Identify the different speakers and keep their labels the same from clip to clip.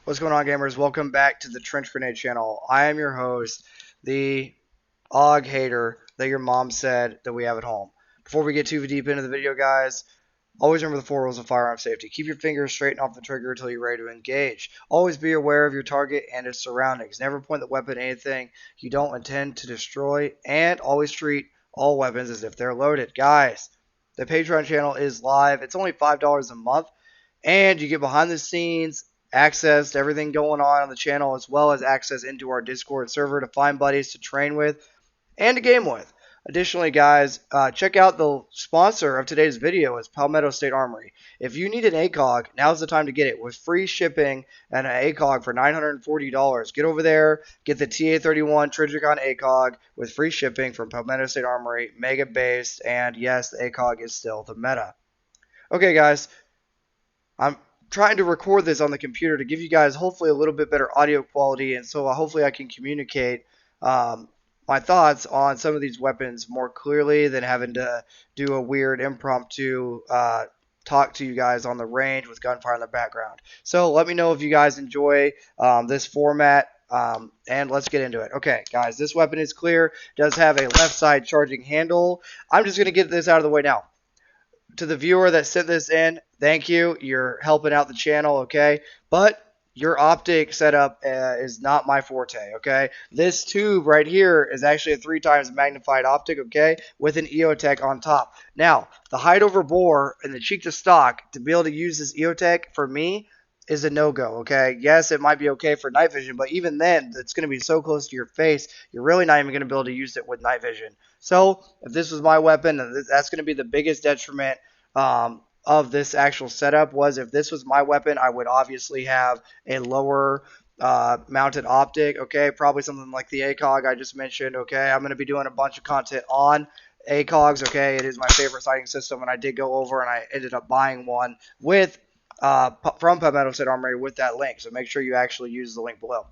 Speaker 1: What's going on, gamers? Welcome back to the Trench Grenade channel. I am your host, the AUG hater that your mom said that we have at home. Before we get too deep into the video, guys, always remember the 4 rules of firearm safety. Keep your fingers straight and off the trigger until you're ready to engage. Always be aware of your target and its surroundings. Never point the weapon at anything you don't intend to destroy, and always treat all weapons as if they're loaded. Guys, the Patreon channel is live. It's only $5 a month, and you get behind the scenes access to everything going on the channel, as well as access into our Discord server to find buddies to train with and to game with. Additionally, guys, check out the sponsor of today's video is Palmetto State Armory. If you need an ACOG, now's the time to get it with free shipping and an ACOG for $940. Get over there, get the TA31 Trijicon ACOG with free shipping from Palmetto State Armory, mega based, and yes, the ACOG is still the meta. Okay, guys, I'm trying to record this on the computer to give you guys hopefully a little bit better audio quality, and so hopefully I can communicate my thoughts on some of these weapons more clearly than having to do a weird impromptu talk to you guys on the range with gunfire in the background. So let me know if you guys enjoy this format, and let's get into it. Okay, guys, this weapon is clear. It does have a left side charging handle. I'm just going to get this out of the way now. To the viewer that sent this in, thank you. You're helping out the channel, okay? But your optic setup is not my forte, okay? This tube right here is actually a 3 times magnified optic, okay, with an EOTech on top. Now, the height over bore and the cheek to stock to be able to use this EOTech for me is a no-go, okay? Yes, it might be okay for night vision, but even then, it's going to be so close to your face, you're really not even going to be able to use it with night vision. So, if this was my weapon, that's going to be the biggest detriment of this actual setup. Was if this was my weapon, I would obviously have a lower mounted optic, okay? Probably something like the ACOG I just mentioned, okay? I'm going to be doing a bunch of content on ACOGs, okay? It is my favorite sighting system, and I did go over and I ended up buying one with from Palmetto State Armory with that link. So make sure you actually use the link below.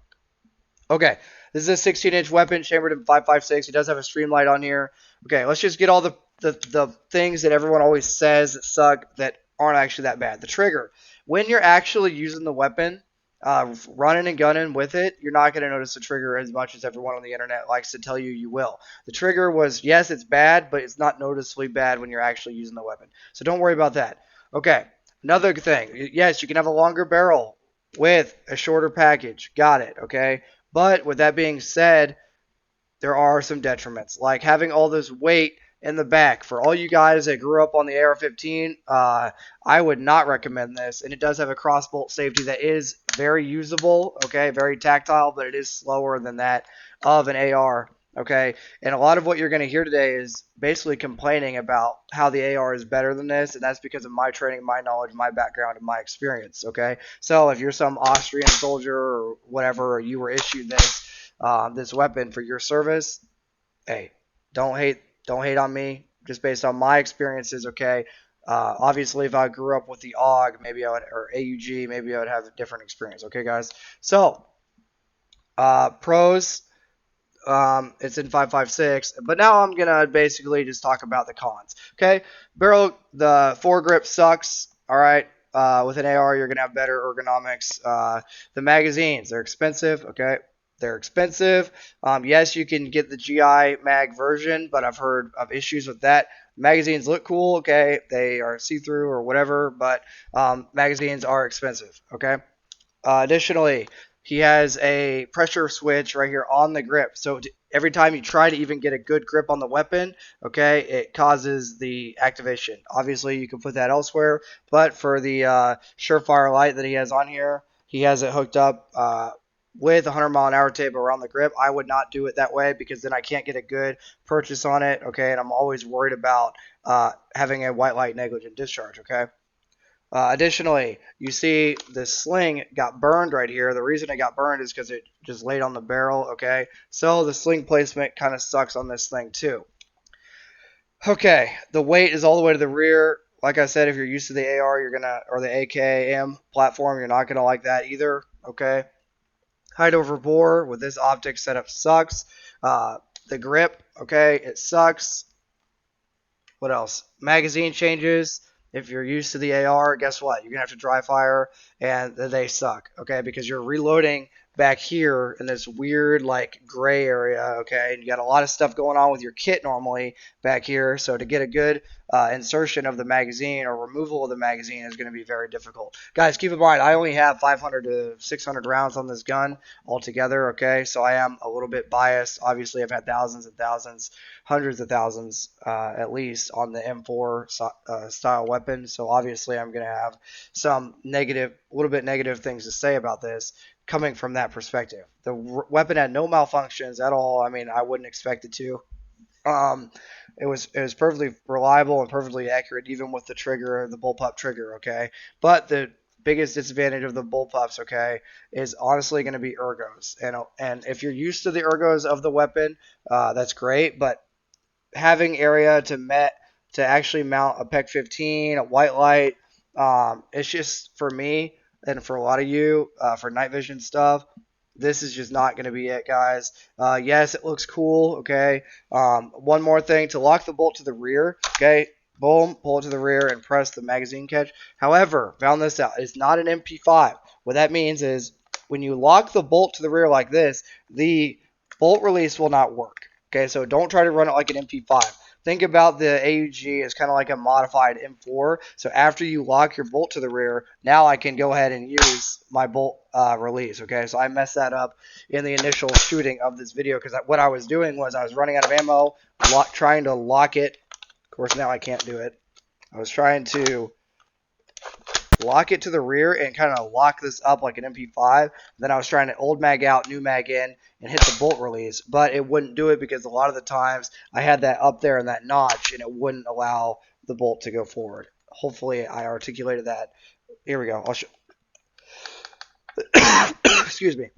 Speaker 1: Okay, this is a 16-inch weapon chambered in 5.56. It does have a streamlight on here. Okay, let's just get all the things that everyone always says that suck that aren't actually that bad. The trigger. When you're actually using the weapon, running and gunning with it, you're not going to notice the trigger as much as everyone on the internet likes to tell you you will. The trigger was, yes, it's bad, but it's not noticeably bad when you're actually using the weapon. So don't worry about that. Okay, another thing. Yes, you can have a longer barrel with a shorter package. Got it, okay? But with that being said, there are some detriments, like having all this weight in the back. For all you guys that grew up on the AR-15, I would not recommend this. And it does have a crossbolt safety that is very usable, okay, very tactile, but it is slower than that of an AR, okay. And a lot of what you're going to hear today is basically complaining about how the AR is better than this, and that's because of my training, my knowledge, my background, and my experience, okay. So if you're some Austrian soldier or whatever, or you were issued this weapon for your service, hey, don't hate on me, just based on my experiences, okay? Obviously, if I grew up with the AUG, maybe I would, or AUG, maybe I would have a different experience, okay, guys? So, pros, it's in 5.56, but now I'm going to basically just talk about the cons, okay? Barrel, the foregrip sucks, all right? With an AR, you're going to have better ergonomics. The magazines, they're expensive, okay? They're expensive. Yes, you can get the GI mag version, but I've heard of issues with that. Magazines look cool, okay? They are see-through or whatever, but magazines are expensive, okay? Additionally, he has a pressure switch right here on the grip. So every time you try to even get a good grip on the weapon, okay, it causes the activation. Obviously, you can put that elsewhere, but for the Surefire light that he has on here, he has it hooked up with 100-mile-an-hour tape around the grip. I would not do it that way because then I can't get a good purchase on it, okay? And I'm always worried about having a white light negligent discharge, okay? Additionally, you see the sling got burned right here. The reason it got burned is because it just laid on the barrel, okay? So the sling placement kind of sucks on this thing too. Okay, the weight is all the way to the rear. Like I said, if you're used to the AR, you're gonna, or the AKM platform, you're not gonna like that either, okay? Height over bore with this optic setup sucks. The grip, okay, it sucks. What else? Magazine changes. if you're used to the AR, guess what? You're gonna have to dry fire, and they suck, okay? Because you're reloading back here in this weird like gray area, okay? And you got a lot of stuff going on with your kit normally back here, so to get a good insertion of the magazine or removal of the magazine is going to be very difficult. Guys, keep in mind I only have 500 to 600 rounds on this gun altogether, okay? So I am a little bit biased. Obviously, I've had thousands and thousands, hundreds of thousands at least on the M4 style weapon. So obviously, I'm going to have some negative, a little bit negative things to say about this coming from that perspective. The weapon had no malfunctions at all. I mean, I wouldn't expect it to. Um, it was perfectly reliable and perfectly accurate, even with the trigger, the bullpup trigger. Okay, but the biggest disadvantage of the bullpups, okay, is honestly going to be ergos. And if you're used to the ergos of the weapon, that's great. But having area to actually mount a PEC 15, a white light, it's just for me and for a lot of you for night vision stuff. This is just not going to be it, guys. Yes, it looks cool. Okay. One more thing to lock the bolt to the rear. Okay. Boom, pull it to the rear and press the magazine catch. However, found this out. It's not an MP5. What that means is when you lock the bolt to the rear like this, the bolt release will not work. Okay, so don't try to run it like an MP5. Think about the AUG as kind of like a modified M4. So after you lock your bolt to the rear, now I can go ahead and use my bolt release. Okay, so I messed that up in the initial shooting of this video because what I was doing was I was running out of ammo, trying to lock it. Of course, now I can't do it. I was trying to lock it to the rear and kind of lock this up like an MP5. Then I was trying to old mag out, new mag in, and hit the bolt release, but it wouldn't do it because a lot of the times I had that up there in that notch and it wouldn't allow the bolt to go forward. Hopefully I articulated that. Here we go. I'll show. Excuse me.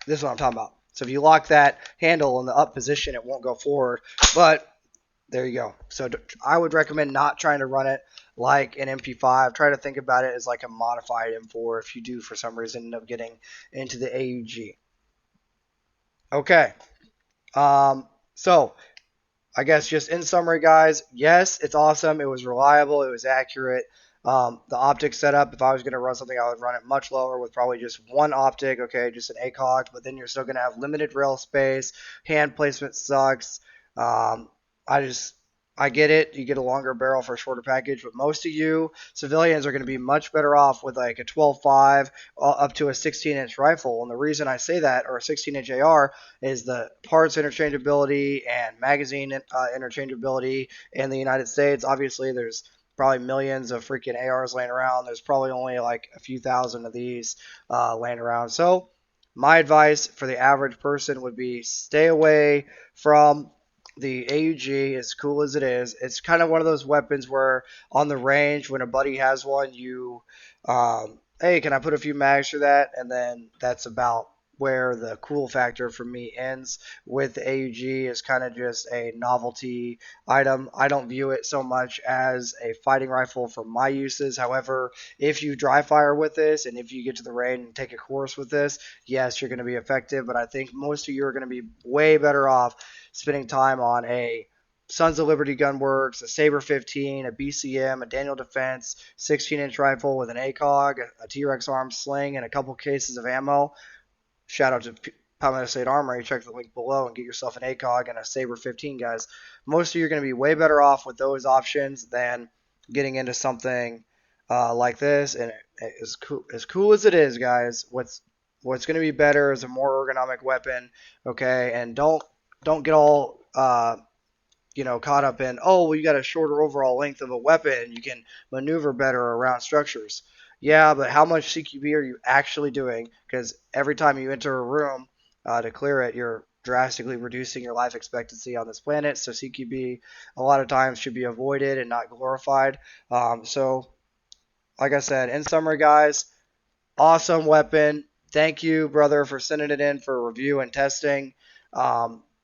Speaker 1: This is what I'm talking about. So if you lock that handle in the up position, it won't go forward, but there you go. So I would recommend not trying to run it like an MP5. Try to think about it as like a modified M4 if you do for some reason end up getting into the AUG. Okay. So I guess just in summary, guys, yes, it's awesome. It was reliable. It was accurate. The optic setup, if I was going to run something, I would run it much lower with probably just one optic, okay, just an ACOG, but then you're still going to have limited rail space. Hand placement sucks. I get it. You get a longer barrel for a shorter package, but most of you civilians are going to be much better off with like a 12.5 up to a 16-inch rifle. And the reason I say that, or a 16-inch AR, is the parts interchangeability and magazine interchangeability in the United States. Obviously, there's probably millions of freaking ARs laying around. There's probably only like a few thousand of these laying around. So my advice for the average person would be stay away from the AUG, as cool as it is. It's kind of one of those weapons where on the range, when a buddy has one, you, hey, can I put a few mags for that? And then that's about where the cool factor for me ends. With the AUG is kind of just a novelty item. I don't view it so much as a fighting rifle for my uses. However, if you dry fire with this and if you get to the range and take a course with this, yes, you're going to be effective. But I think most of you are going to be way better off spending time on a Sons of Liberty Gunworks, a Saber 15, a BCM, a Daniel Defense, 16-inch rifle with an ACOG, a T-Rex arm sling, and a couple cases of ammo. Shout out to Palmetto State Armory. Check the link below and get yourself an ACOG and a Saber 15, guys. Most of you are going to be way better off with those options than getting into something like this. And as cool as it is, guys, what's going to be better is a more ergonomic weapon, okay? And don't get all caught up in, oh, well, you got a shorter overall length of a weapon, you can maneuver better around structures. Yeah, but how much CQB are you actually doing? Because every time you enter a room to clear it, you're drastically reducing your life expectancy on this planet. So CQB a lot of times should be avoided and not glorified. So like I said, in summary, guys, awesome weapon. Thank you, brother, for sending it in for review and testing.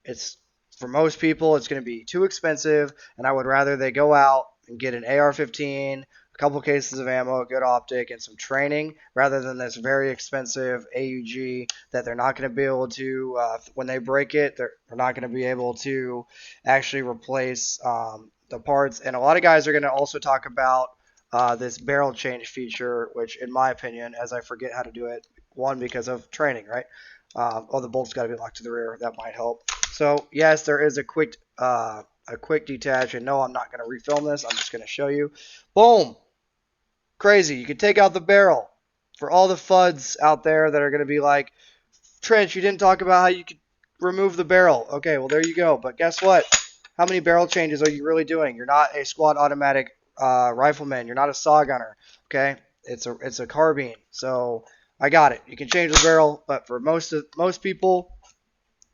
Speaker 1: It's for most people, it's going to be too expensive, and I would rather they go out and get an AR-15, a couple cases of ammo, a good optic, and some training, rather than this very expensive AUG that they're not going to be able to, when they break it, they're not going to be able to actually replace the parts. And a lot of guys are going to also talk about this barrel change feature, which in my opinion, as I forget how to do it, one, because of training, right? The bolt's got to be locked to the rear. That might help. So yes, there is a quick detach, and no, I'm not going to refilm this. I'm just going to show you. Boom! Crazy. You can take out the barrel. For all the FUDs out there that are going to be like, Trench, you didn't talk about how you could remove the barrel. Okay, well, there you go. But guess what? How many barrel changes are you really doing? You're not a squad automatic rifleman. You're not a saw gunner. Okay, it's a carbine. So I got it. You can change the barrel, but for most people,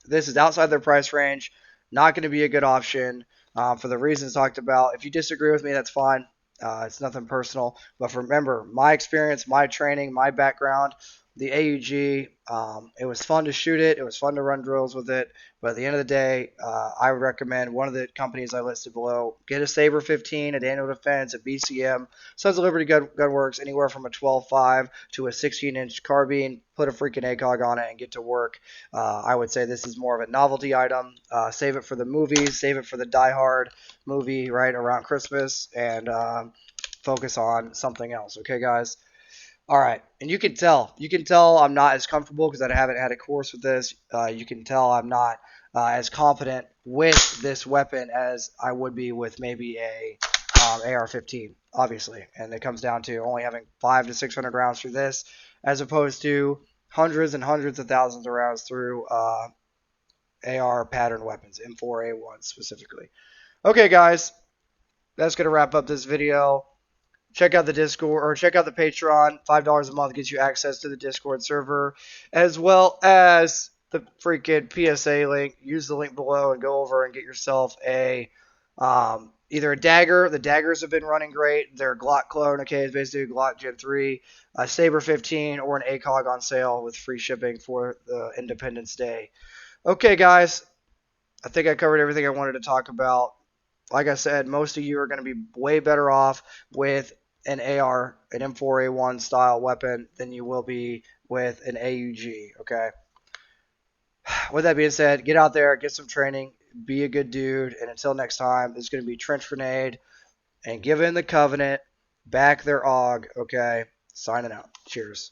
Speaker 1: this is outside their price range. Not going to be a good option for the reasons talked about. If you disagree with me, that's fine. It's nothing personal. But remember, my experience, my training, my background, the AUG, it was fun to shoot it. It was fun to run drills with it. But at the end of the day, I would recommend one of the companies I listed below. Get a Saber 15, a Daniel Defense, a BCM, Sons of Liberty Gunworks, anywhere from a 12.5 to a 16-inch carbine. Put a freaking ACOG on it and get to work. I would say this is more of a novelty item. Save it for the movies. Save it for the Die Hard movie right around Christmas, and focus on something else. Okay, guys? All right, and you can tell I'm not as comfortable because I haven't had a course with this. You can tell I'm not as confident with this weapon as I would be with maybe a AR-15, obviously. And it comes down to only having 500 to 600 rounds through this, as opposed to hundreds and hundreds of thousands of rounds through AR pattern weapons, M4A1 specifically. Okay, guys, that's gonna wrap up this video. Check out the Discord, or check out the Patreon. $5 a month gets you access to the Discord server, as well as the freaking PSA link. Use the link below and go over and get yourself a either a dagger. The daggers have been running great. They're Glock clone. Okay, it's basically a Glock Gen 3, a Saber 15, or an ACOG on sale with free shipping for the Independence Day. Okay, guys, I think I covered everything I wanted to talk about. Like I said, most of you are going to be way better off with an AR, an M4A1 style weapon than you will be with an AUG, okay? With that being said, get out there, get some training, be a good dude, and until next time, this is going to be Trench Grenade, and give in the Covenant, back their AUG, okay? Signing out. Cheers.